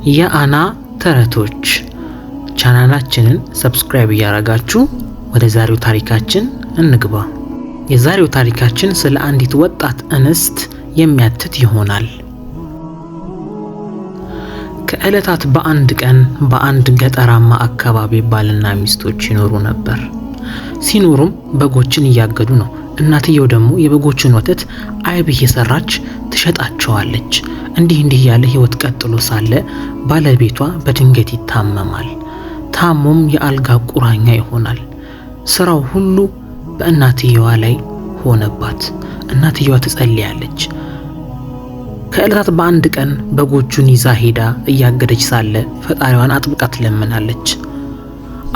የአና ተረቶች ቻናላችንን ሰብስክራይብ ያደረጋችሁ ወደ ዛሬው ታሪካችን እንግባ። የዛሬው ታሪካችን ስለ አንዲት ወጣት እንስት የሚያትት ይሆናል። ከዕለታት በአንድ ቀን በአንድ ገጠራማ አካባቢ ባልና ሚስቶች ይኖሩ ነበር። ሲኖሩም በጎችን እያገዱ ነው። እናትየው ደግሞ የበጎችን ወተት አይብ እየሰራች ትሸጣቸዋለች። እንዲህ ያለ ህይወት ቀጥሎ ሳለ ባለቤቷ በድንገት ይታመማል። ታሞም የአልጋ ቁራኛ ይሆናል። ስራው ሁሉ በእናትየዋ ላይ ሆነባት። እናትየዋ ትጸልያለች። ከዕለታት በአንድ ቀን በጎቹን ይዛ ሄዳ እያገደች ሳለ ፈጣሪዋን አጥብቃ ትለምናለች።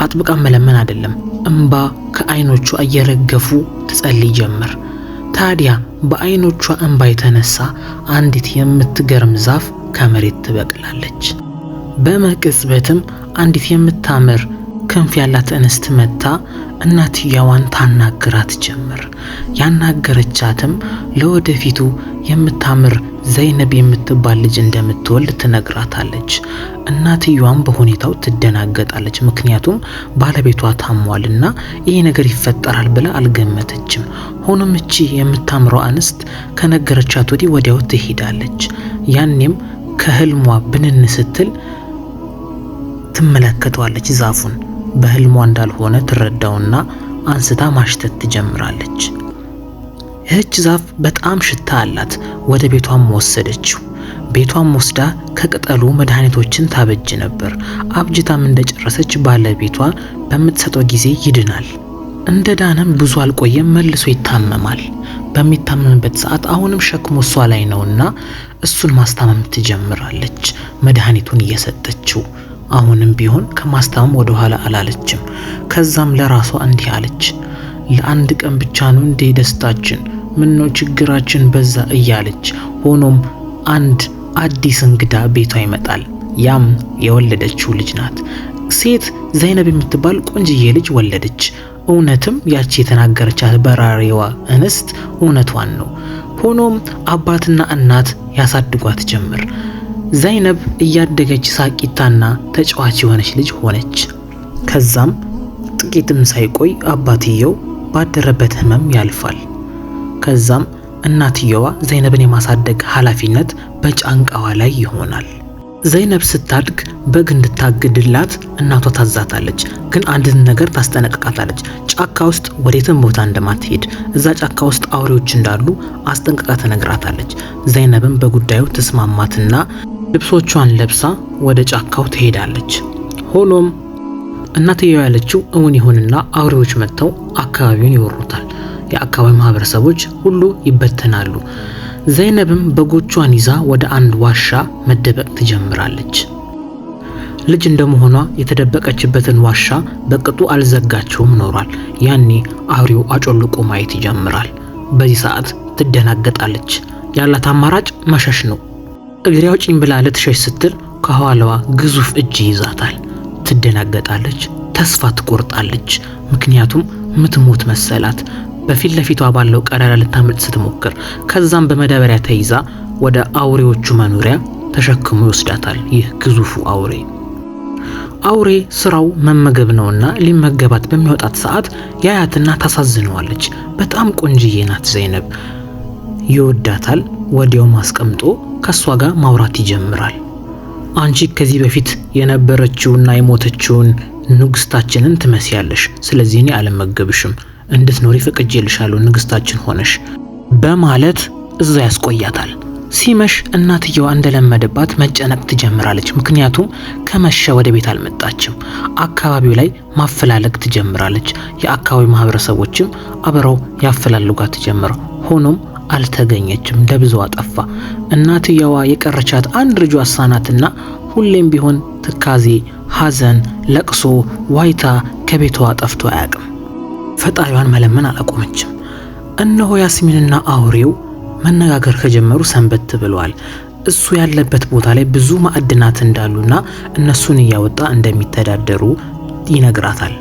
አጥብቃ መለመን አይደለም፣ እንባ ከአይኖቿ እየረገፉ ትጸልይ ጀመር። ታዲያ በአይኖቿ እንባ የተነሳ አንዲት የምትገርም ዛፍ ከመሬት ትበቅላለች። በመቅጽበትም አንዲት የምታምር ክንፍ ያላት እንስት መጣ እናትየዋን ታናግራት ጀመር። ያናገረቻትም ለወደፊቱ የምታምር ዘይነብ የምትባል ልጅ እንደምትወልድ ትነግራታለች። እናትየዋም በሁኔታው ትደናገጣለች። ምክንያቱም ባለቤቷ ታሟልና ይሄ ነገር ይፈጠራል ብላ አልገመተችም። ሆኖም እቺ የምታምረው እንስት ከነገረቻት ወዲያው ትሄዳለች። ያኔም ከህልሟ ብንን ስትል ትመለከተዋለች። ዛፉን በህልሟ እንዳልሆነ ትረዳውና አንስታ ማሽተት ትጀምራለች። ይህች ዛፍ በጣም ሽታ አላት። ወደ ቤቷም ወሰደችው። ቤቷም ወስዳ ከቅጠሉ መድኃኒቶችን ታበጅ ነበር። አብጅታም እንደጨረሰች ባለቤቷ በምትሰጠው ጊዜ ይድናል። እንደዳነም ብዙ አልቆየም፣ መልሶ ይታመማል። በሚታመምበት ሰዓት አሁንም ሸክሙ እሷ ላይ ነውና እሱን ማስታመም ትጀምራለች፣ መድኃኒቱን እየሰጠችው። አሁንም ቢሆን ከማስታመም ወደ ኋላ አላለችም። ከዛም ለራሷ እንዲህ አለች፣ ለአንድ ቀን ብቻ ነው እንዴ ደስታችን? ምነው ችግራችን በዛ እያለች። ሆኖም አንድ አዲስ እንግዳ ቤቷ ይመጣል። ያም የወለደችው ልጅ ናት። ሴት ዘይነብ የምትባል ቆንጅዬ ልጅ ወለደች። እውነትም ያቺ የተናገረቻት በራሪዋ እንስት እውነቷን ነው። ሆኖም አባትና እናት ያሳድጓት ጀመር። ዘይነብ እያደገች ሳቂታና ተጫዋች የሆነች ልጅ ሆነች። ከዛም ጥቂትም ሳይቆይ አባትየው ባደረበት ህመም ያልፋል። ከዛም እናትየዋ ዘይነብን የማሳደግ ኃላፊነት በጫንቃዋ ላይ ይሆናል። ዘይነብ ስታድግ በግ እንድታግድላት እናቷ ታዛታለች። ግን አንድ ነገር ታስጠነቅቃታለች። ጫካ ውስጥ ወዴትም ቦታ እንደማትሄድ፣ እዛ ጫካ ውስጥ አውሬዎች እንዳሉ አስጠንቅቃ ትነግራታለች። ዘይነብም በጉዳዩ ተስማማትና ልብሶቿን ለብሳ ወደ ጫካው ትሄዳለች። ሆኖም እናትየው ያለችው እውን ይሁንና አውሬዎች መጥተው አካባቢውን ይወሩታል። የአካባቢው ማህበረሰቦች ሁሉ ይበተናሉ። ዘይነብም በጎቿን ይዛ ወደ አንድ ዋሻ መደበቅ ትጀምራለች። ልጅ እንደመሆኗ የተደበቀችበትን ዋሻ በቅጡ አልዘጋቸውም ኖሯል። ያኔ አውሬው አጮልቆ ማየት ይጀምራል። በዚህ ሰዓት ትደናገጣለች። ያላት አማራጭ መሸሽ ነው። እግሬ አውጪኝ ብላ ልትሸሽ ስትል ከኋላዋ ግዙፍ እጅ ይዛታል። ትደናገጣለች፣ ተስፋ ትቆርጣለች። ምክንያቱም ምትሞት መሰላት። በፊት ለፊቷ ባለው ቀዳዳ ልታመልጥ ስትሞክር ከዛም በመዳበሪያ ተይዛ ወደ አውሬዎቹ መኖሪያ ተሸክሞ ይወስዳታል። ይህ ግዙፉ አውሬ ስራው መመገብ ነውና ሊመገባት በሚወጣት ሰዓት ያያትና ታሳዝነዋለች። በጣም ቆንጅዬ ናት ዘይነብ፣ ይወዳታል። ወዲያው ማስቀምጦ ከሷ ጋር ማውራት ይጀምራል። አንቺ ከዚህ በፊት የነበረችውና የሞተችውን ንግስታችንን ትመስያለሽ። ስለዚህ እኔ አልመገብሽም፣ እንድትኖሪ ፈቅጄልሻለሁ ንግስታችን ሆነሽ በማለት እዛ ያስቆያታል። ሲመሽ እናትየዋ እንደለመደባት መጨነቅ ትጀምራለች። ምክንያቱም ከመሸ ወደ ቤት አልመጣችም። አካባቢው ላይ ማፈላለግ ትጀምራለች። የአካባቢው ማህበረሰቦችም አብረው ያፈላልጓት ጀመሩ። ሆኖም አልተገኘችም። ደብዛዋ ጠፋ። እናትየዋ የቀረቻት አንድ ልጇ ናትና ሁሌም ቢሆን ትካዜ፣ ሐዘን፣ ለቅሶ፣ ዋይታ ከቤቷ ጠፍቶ አያውቅም። ፈጣሪዋን መለመን አላቆመችም። እነሆ ያስሚንና አውሬው መነጋገር ከጀመሩ ሰንበት ብለዋል። እሱ ያለበት ቦታ ላይ ብዙ ማዕድናት እንዳሉና እነሱን እያወጣ እንደሚተዳደሩ ይነግራታል።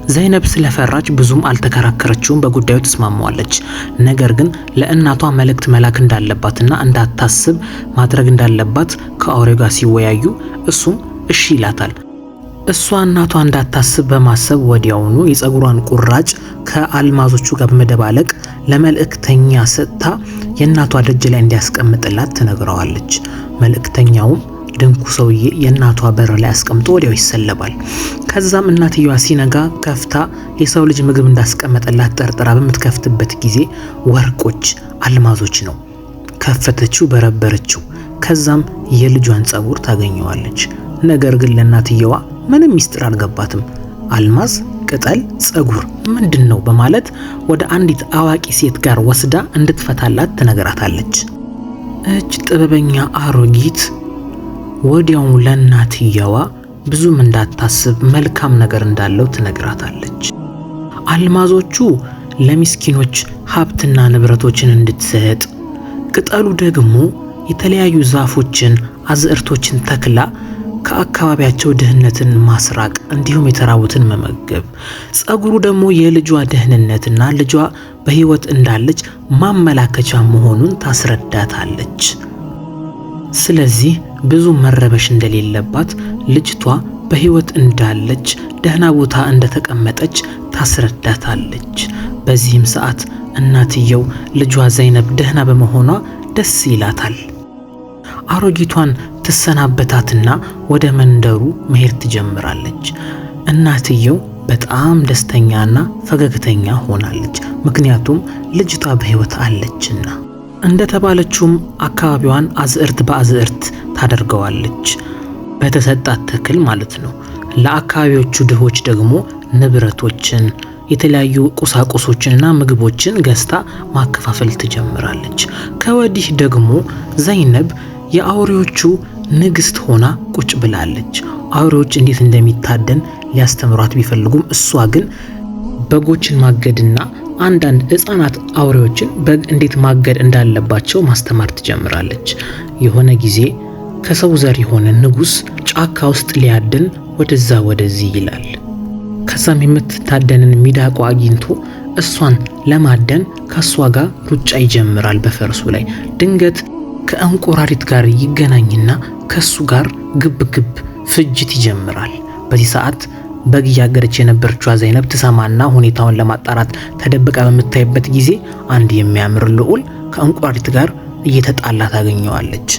ዘይነብ ስለፈራች ብዙም አልተከራከረችውም፣ በጉዳዩ ተስማማዋለች። ነገር ግን ለእናቷ መልእክት መላክ እንዳለባትና እንዳታስብ ማድረግ እንዳለባት ከአውሬው ጋር ሲወያዩ እሱም እሺ ይላታል። እሷ እናቷ እንዳታስብ በማሰብ ወዲያውኑ የፀጉሯን ቁራጭ ከአልማዞቹ ጋር በመደባለቅ ለመልእክተኛ ሰጥታ የእናቷ ደጅ ላይ እንዲያስቀምጥላት ትነግረዋለች። መልእክተኛውም ድንኩ ሰውዬ የእናቷ በር ላይ አስቀምጦ ወዲያው ይሰለባል። ከዛም እናትየዋ ሲነጋ ከፍታ የሰው ልጅ ምግብ እንዳስቀመጠላት ጠርጥራ በምትከፍትበት ጊዜ ወርቆች፣ አልማዞች ነው። ከፈተችው፣ በረበረችው። ከዛም የልጇን ፀጉር ታገኘዋለች። ነገር ግን ለእናትየዋ ምንም ሚስጥር አልገባትም። አልማዝ፣ ቅጠል፣ ፀጉር ምንድነው በማለት ወደ አንዲት አዋቂ ሴት ጋር ወስዳ እንድትፈታላት ትነግራታለች። እች ጥበበኛ አሮጊት ወዲያው ለእናትየዋ ብዙም እንዳታስብ መልካም ነገር እንዳለው ትነግራታለች። አልማዞቹ ለሚስኪኖች ሀብትና ንብረቶችን እንድትሰጥ፣ ቅጠሉ ደግሞ የተለያዩ ዛፎችን፣ አዝዕርቶችን ተክላ ከአካባቢያቸው ድህነትን ማስራቅ እንዲሁም የተራቡትን መመገብ፣ ፀጉሩ ደግሞ የልጇ ደህንነትና ልጇ በህይወት እንዳለች ማመላከቻ መሆኑን ታስረዳታለች። ስለዚህ ብዙ መረበሽ እንደሌለባት፣ ልጅቷ በህይወት እንዳለች፣ ደህና ቦታ እንደተቀመጠች ታስረዳታለች። በዚህም ሰዓት እናትየው ልጇ ዘይነብ ደህና በመሆኗ ደስ ይላታል። አሮጊቷን ትሰናበታትና ወደ መንደሩ መሄድ ትጀምራለች። እናትየው በጣም ደስተኛና ፈገግተኛ ሆናለች፣ ምክንያቱም ልጅቷ በህይወት አለችና። እንደተባለችውም አካባቢዋን አዝዕርት በአዝዕርት ታደርገዋለች፣ በተሰጣት ተክል ማለት ነው። ለአካባቢዎቹ ድሆች ደግሞ ንብረቶችን፣ የተለያዩ ቁሳቁሶችንና ምግቦችን ገዝታ ማከፋፈል ትጀምራለች። ከወዲህ ደግሞ ዘይነብ የአውሬዎቹ ንግስት ሆና ቁጭ ብላለች። አውሬዎች እንዴት እንደሚታደን ሊያስተምሯት ቢፈልጉም እሷ ግን በጎችን ማገድና አንዳንድ ህፃናት አውሬዎችን በግ እንዴት ማገድ እንዳለባቸው ማስተማር ትጀምራለች። የሆነ ጊዜ ከሰው ዘር የሆነ ንጉስ ጫካ ውስጥ ሊያድን ወደዛ ወደዚህ ይላል። ከዛም የምትታደንን ሚዳቋ አግኝቶ እሷን ለማደን ከሷ ጋር ሩጫ ይጀምራል በፈርሱ ላይ። ድንገት ከእንቁራሪት ጋር ይገናኝና ከሱ ጋር ግብ ፍጅት ይጀምራል። በዚህ ሰዓት በግ ያገረች የነበረችው ዘይነብ ትሰማና ሁኔታውን ለማጣራት ተደብቃ በምታይበት ጊዜ አንድ የሚያምር ልዑል ከእንቁራሪት ጋር እየተጣላ ታገኘዋለች።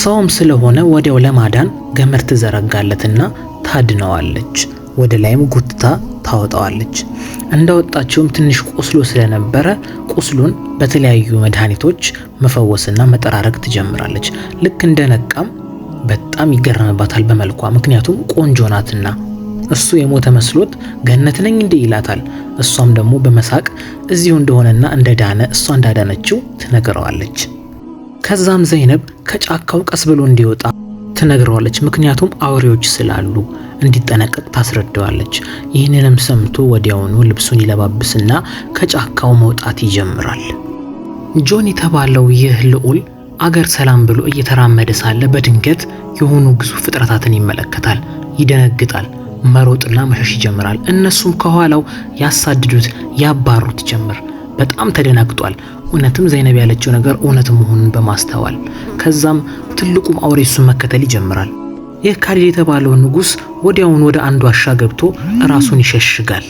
ሰውም ስለሆነ ወዲያው ለማዳን ገመድ ትዘረጋለትና ታድነዋለች። ወደ ላይም ጉትታ ታወጣዋለች። እንደወጣችውም ትንሽ ቆስሎ ስለነበረ ቁስሉን በተለያዩ መድኃኒቶች መፈወስና መጠራረግ ትጀምራለች። ልክ እንደነቃም በጣም ይገረምባታል በመልኳ፣ ምክንያቱም ቆንጆ ናትና። እሱ የሞተ መስሎት ገነት ነኝ እንዴ ይላታል። እሷም ደግሞ በመሳቅ እዚሁ እንደሆነና እንደዳነ እሷ እንዳዳነችው ትነግረዋለች። ከዛም ዘይነብ ከጫካው ቀስ ብሎ እንዲወጣ ትነግረዋለች፣ ምክንያቱም አውሬዎች ስላሉ እንዲጠነቀቅ ታስረዳዋለች። ይህንንም ሰምቶ ወዲያውኑ ልብሱን ይለባብስና ከጫካው መውጣት ይጀምራል። ጆን የተባለው ይህ ልዑል አገር ሰላም ብሎ እየተራመደ ሳለ በድንገት የሆኑ ግዙፍ ፍጥረታትን ይመለከታል። ይደነግጣል፣ መሮጥና መሸሽ ይጀምራል። እነሱም ከኋላው ያሳድዱት፣ ያባሩት ጀመር። በጣም ተደናግጧል። እውነትም ዘይነብ ያለችው ነገር እውነት መሆኑን በማስተዋል ከዛም ትልቁም አውሬ እሱን መከተል ይጀምራል። ይህ ካሊድ የተባለው ንጉስ ወዲያውኑ ወደ አንድ ዋሻ ገብቶ ራሱን ይሸሽጋል።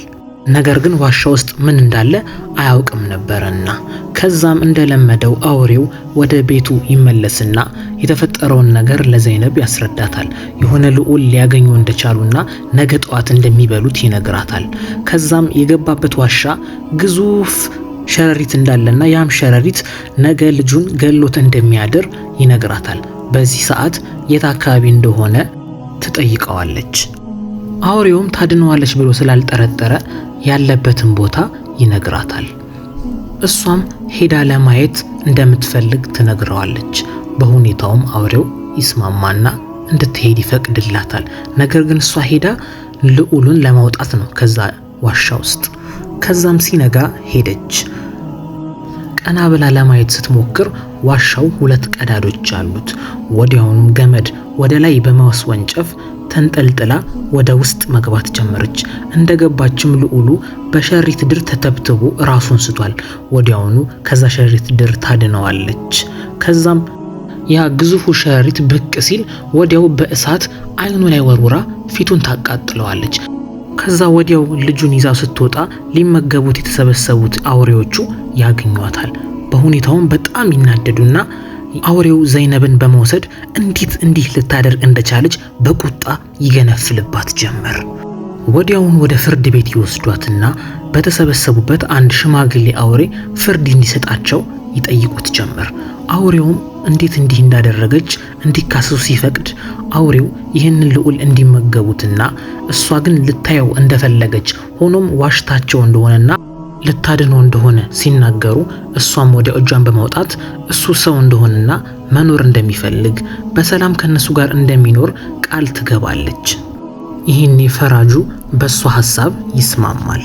ነገር ግን ዋሻ ውስጥ ምን እንዳለ አያውቅም ነበርና ከዛም እንደለመደው አውሬው ወደ ቤቱ ይመለስና የተፈጠረውን ነገር ለዘይነብ ያስረዳታል። የሆነ ልዑል ሊያገኙ እንደቻሉና ነገ ጠዋት እንደሚበሉት ይነግራታል። ከዛም የገባበት ዋሻ ግዙፍ ሸረሪት እንዳለና ያም ሸረሪት ነገ ልጁን ገሎት እንደሚያድር ይነግራታል። በዚህ ሰዓት የት አካባቢ እንደሆነ ትጠይቀዋለች። አውሬውም ታድነዋለች ብሎ ስላልጠረጠረ ያለበትን ቦታ ይነግራታል። እሷም ሄዳ ለማየት እንደምትፈልግ ትነግረዋለች። በሁኔታውም አውሬው ይስማማና እንድትሄድ ይፈቅድላታል። ነገር ግን እሷ ሄዳ ልዑሉን ለማውጣት ነው ከዛ ዋሻ ውስጥ። ከዛም ሲነጋ ሄደች። ቀና ብላ ለማየት ስትሞክር ዋሻው 2 ቀዳዶች አሉት። ወዲያውኑም ገመድ ወደ ላይ በማስወንጨፍ ተንጠልጥላ ወደ ውስጥ መግባት ጀመረች። እንደገባችም ልዑሉ በሸሪት ድር ተተብትቦ ራሱን ስቷል። ወዲያውኑ ከዛ ሸሪት ድር ታድነዋለች። ከዛም ያ ግዙፉ ሸሪት ብቅ ሲል ወዲያው በእሳት አይኑ ላይ ወርውራ ፊቱን ታቃጥለዋለች። ከዛ ወዲያው ልጁን ይዛ ስትወጣ ሊመገቡት የተሰበሰቡት አውሬዎቹ ያገኟታል። በሁኔታውም በጣም ይናደዱና አውሬው ዘይነብን በመውሰድ እንዴት እንዲህ ልታደርግ እንደቻለች በቁጣ ይገነፍልባት ጀመር። ወዲያውን ወደ ፍርድ ቤት ይወስዷትና በተሰበሰቡበት አንድ ሽማግሌ አውሬ ፍርድ እንዲሰጣቸው ይጠይቁት ጀመር። አውሬውም እንዴት እንዲህ እንዳደረገች እንዲካሰሱ ሲፈቅድ አውሬው ይህንን ልዑል እንዲመገቡትና እሷ ግን ልታየው እንደፈለገች ሆኖም ዋሽታቸው እንደሆነና ልታድነው እንደሆነ ሲናገሩ እሷም ወደ እጇን በማውጣት እሱ ሰው እንደሆነና መኖር እንደሚፈልግ በሰላም ከነሱ ጋር እንደሚኖር ቃል ትገባለች። ይህኔ ፈራጁ በሷ ሐሳብ ይስማማል።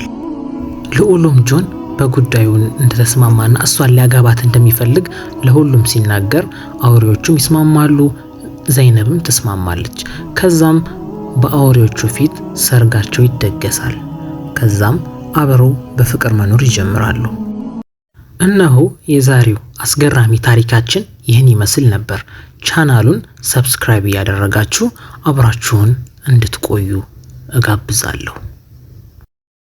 ልዑሉም ጆን በጉዳዩ እንደተስማማና እሷን ሊያጋባት እንደሚፈልግ ለሁሉም ሲናገር አውሬዎቹም ይስማማሉ። ዘይነብም ትስማማለች። ከዛም በአውሬዎቹ ፊት ሰርጋቸው ይደገሳል። ከዛም አብረው በፍቅር መኖር ይጀምራሉ። እነሆ የዛሬው አስገራሚ ታሪካችን ይህን ይመስል ነበር። ቻናሉን ሰብስክራይብ ያደረጋችሁ አብራችሁን እንድትቆዩ እጋብዛለሁ።